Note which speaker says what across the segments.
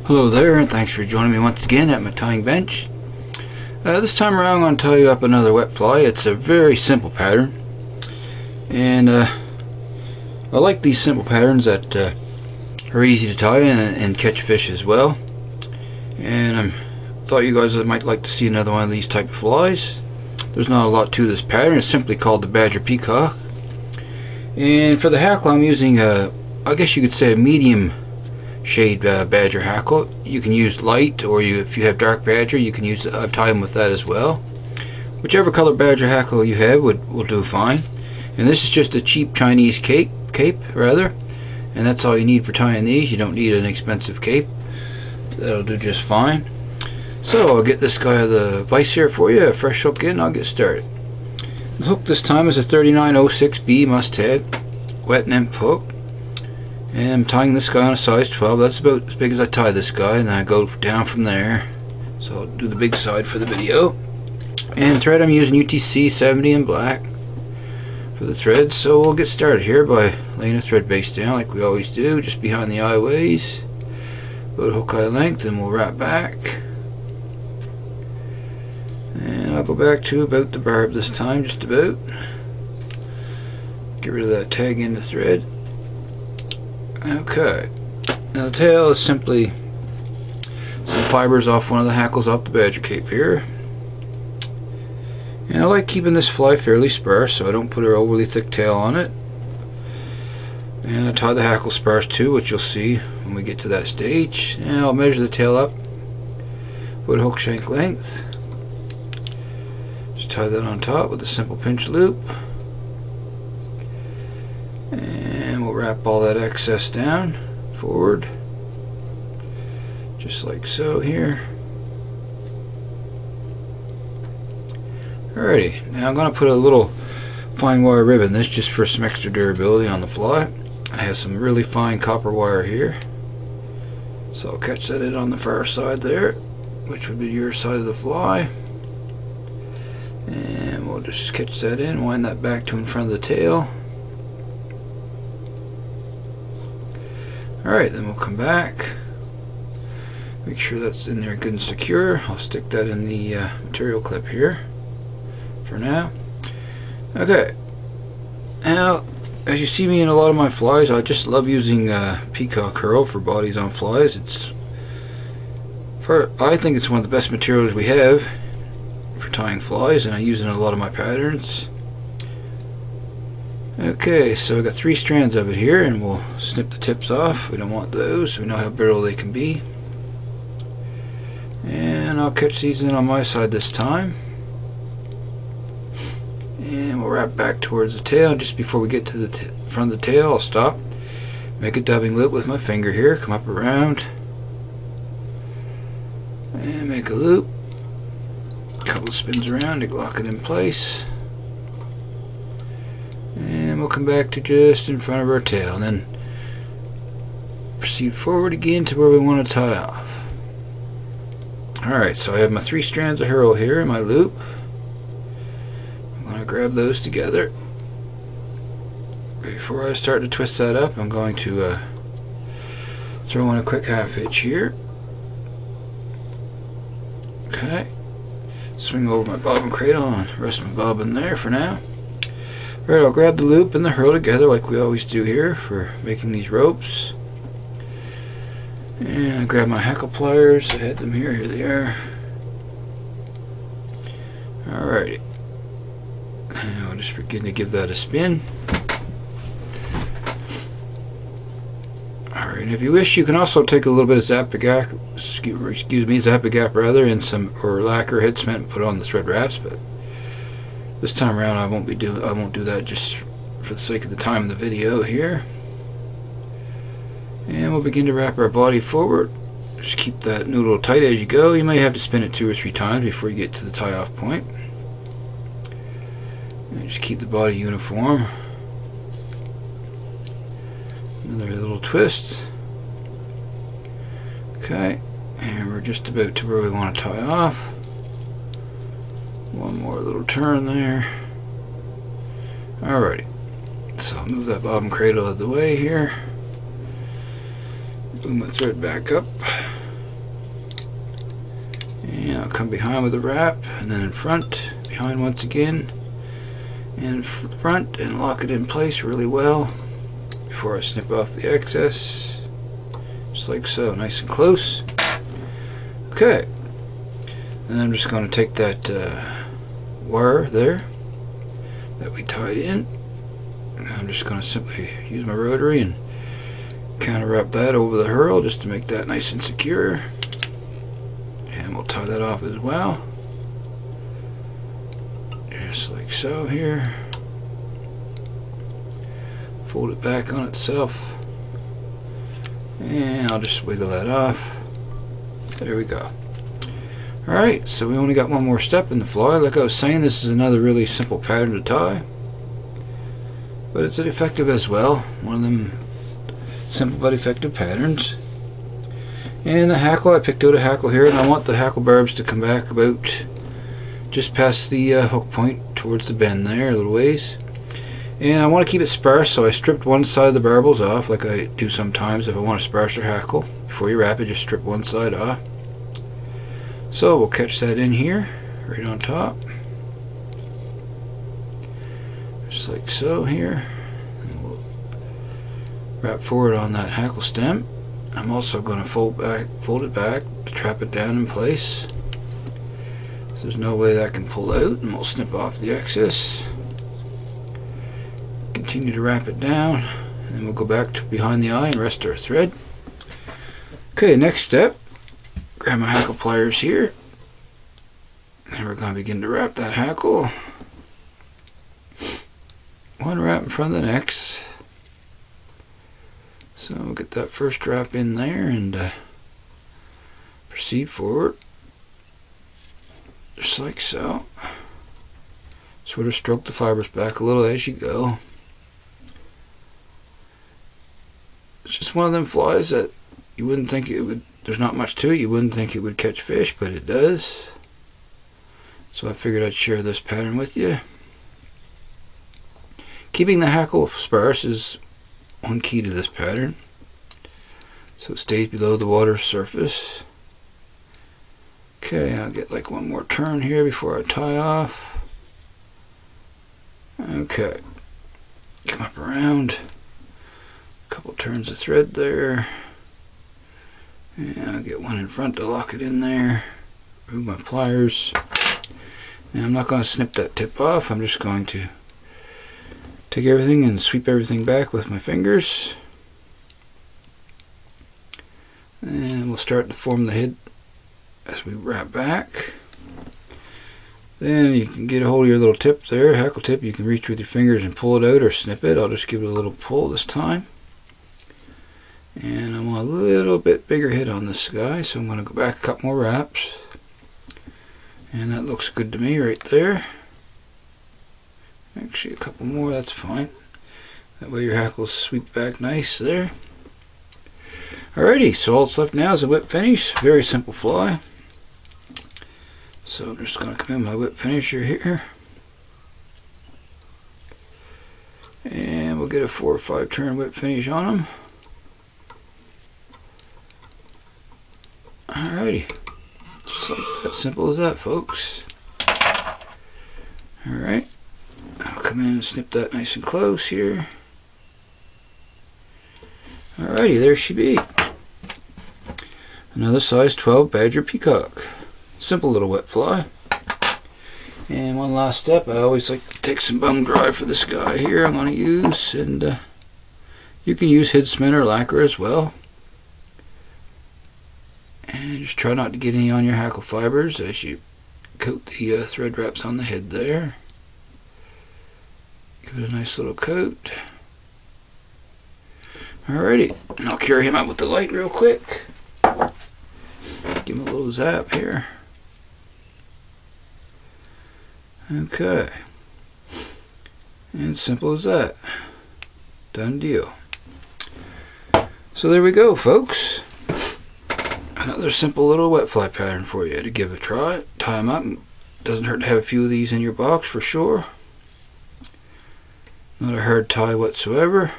Speaker 1: Hello there, and thanks for joining me once again at my tying bench. This time around I'm going to tie you up another wet fly. It's a very simple pattern, and I like these simple patterns that are easy to tie and catch fish as well. And I thought you guys might like to see another one of these type of flies. There's not a lot to this pattern. It's simply called the badger peacock. And for the hackle I'm using I guess you could say a medium shade badger hackle. You can use light, or if you have dark badger, you can use. I've tied them with that as well. Whichever color badger hackle you have will do fine. And this is just a cheap Chinese cape rather, and that's all you need for tying these. You don't need an expensive cape. That'll do just fine. So I'll get this guy out of the vise here for you. A fresh hook in. I'll get started. The hook this time is a 3906B must-head wet nymph hook. And I'm tying this guy on a size 12. That's about as big as I tie this guy, and then I go down from there. So I'll do the big side for the video. And thread, I'm using UTC 70 in black for the thread. So we'll get started here by laying a thread base down like we always do, just behind the eye ways, about hook eye length, and we'll wrap back. And I'll go back to about the barb this time, just about. Get rid of that tag end of thread. Okay, now the tail is simply some fibers off one of the hackles off the badger cape here. And I like keeping this fly fairly sparse, so I don't put an overly thick tail on it. And I tie the hackle sparse too, which you'll see when we get to that stage. And I'll measure the tail up with hook shank length. Just tie that on top with a simple pinch loop. And we'll wrap all that excess down forward, just like so here. Alrighty, now I'm going to put a little fine wire ribbon, this just for some extra durability on the fly. I have some really fine copper wire here, so I'll catch that in on the far side there, which would be your side of the fly. And we'll just catch that in, wind that back to in front of the tail. Alright, then we'll come back, make sure that's in there good and secure. I'll stick that in the material clip here for now. Okay, now as you see me in a lot of my flies, I just love using peacock herl for bodies on flies. I think it's one of the best materials we have for tying flies, and I use it in a lot of my patterns. Okay, so I got 3 strands of it here, and we'll snip the tips off. We don't want those. We know how brittle they can be. And I'll catch these in on my side this time. And we'll wrap back towards the tail. Just before we get to the front of the tail, I'll stop, make a dubbing loop with my finger here, come up around, and make a loop. A couple of spins around to lock it in place. And we'll come back to just in front of our tail, and then proceed forward again to where we want to tie off. Alright, so I have my 3 strands of herl here in my loop. I'm going to grab those together. Before I start to twist that up, I'm going to throw in a quick half hitch here. Okay, swing over my bobbin cradle and rest my bobbin there for now. Alright, I'll grab the loop and the herl together like we always do here for making these ropes. And I grab my hackle pliers, I had them here, here they are. Alrighty. And I'll just begin to give that a spin. Alright, and if you wish, you can also take a little bit of Zap-A-Gap, Zap-A-Gap rather, and some lacquer head cement and put on the thread wraps, but this time around I won't do that, just for the sake of the time of the video here. And we'll begin to wrap our body forward. Just keep that noodle tight as you go. You may have to spin it 2 or 3 times before you get to the tie-off point. And just keep the body uniform. Another little twist. Okay, and we're just about to where we want to tie off. One more little turn there. Alrighty, so I'll move that bobbin cradle out of the way here. Move my thread back up. And I'll come behind with a wrap, and then in front, behind once again, and front, and lock it in place really well before I snip off the excess, just like so, nice and close. Okay, and I'm just going to take that wire there that we tied in, and I'm just going to simply use my rotary and counter wrap that over the herl just to make that nice and secure. And we'll tie that off as well, just like so here. Fold it back on itself, and I'll just wiggle that off. There we go. Alright, so we only got one more step in the fly. Like I was saying, this is another really simple pattern to tie, but it's effective as well. One of them simple but effective patterns. And the hackle, I picked out a hackle here, and I want the hackle barbs to come back about just past the hook point towards the bend there a little ways. And I want to keep it sparse, so I stripped one side of the barbels off like I do sometimes if I want a sparser hackle. Before you wrap it, just strip one side off. So we'll catch that in here, right on top. Just like so here. And we'll wrap forward on that hackle stem. I'm also going to fold it back to trap it down in place. So there's no way that can pull out, and we'll snip off the excess. Continue to wrap it down, and then we'll go back to behind the eye and rest our thread. Okay, next step, grab my hackle pliers here, and we're going to begin to wrap that hackle. One wrap in front of the next. So we'll get that first wrap in there and proceed forward, just like so. Sort of stroke the fibers back a little as you go. It's just one of them flies that you wouldn't think it would, there's not much to it, you wouldn't think it would catch fish, but it does. So I figured I'd share this pattern with you. Keeping the hackle sparse is one key to this pattern, so it stays below the water surface. Okay, I'll get like one more turn here before I tie off. Okay, come up around, a couple turns of thread there, and I'll get one in front to lock it in there. Remove my pliers. Now I'm not going to snip that tip off, I'm just going to take everything and sweep everything back with my fingers, and we'll start to form the head as we wrap back. Then you can get a hold of your little tip there, hackle tip. You can reach with your fingers and pull it out or snip it. I'll just give it a little pull this time, and I want a little bit bigger head on this guy, so I'm going to go back a couple more wraps, and that looks good to me right there. Actually, a couple more, that's fine. That way your hackles sweep back nice there. Alrighty, so all that's left now is a whip finish. Very simple fly. So I'm just going to come in my whip finisher here, and we'll get a 4 or 5 turn whip finish on them. Alrighty, just like that, simple as that, folks. Alright. I'll come in and snip that nice and close here. Alrighty, there she be. Another size 12 badger peacock. Simple little wet fly. And one last step, I always like to take some bum dry for this guy here I'm going to use, and you can use head cement or lacquer as well. And just try not to get any on your hackle fibers as you coat the thread wraps on the head there. Give it a nice little coat. Alrighty, and I'll carry him out with the light real quick. Give him a little zap here. Okay. And simple as that. Done deal. So there we go, folks. Another simple little wet fly pattern for you to give a try. Tie them up. Doesn't hurt to have a few of these in your box for sure. Not a hard tie whatsoever.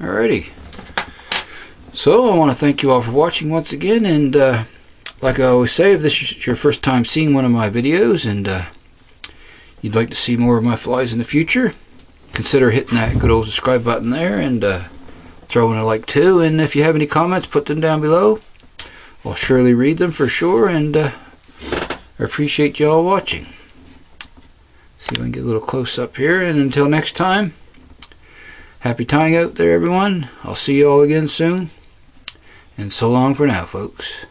Speaker 1: Alrighty. So I want to thank you all for watching once again, and like I always say, if this is your first time seeing one of my videos and you'd like to see more of my flies in the future, consider hitting that good old subscribe button there and throwing a like too. And if you have any comments, put them down below. I'll surely read them for sure, and I appreciate y'all watching. See if I can get a little close up here, and until next time, happy tying out there everyone. I'll see you all again soon, and so long for now, folks.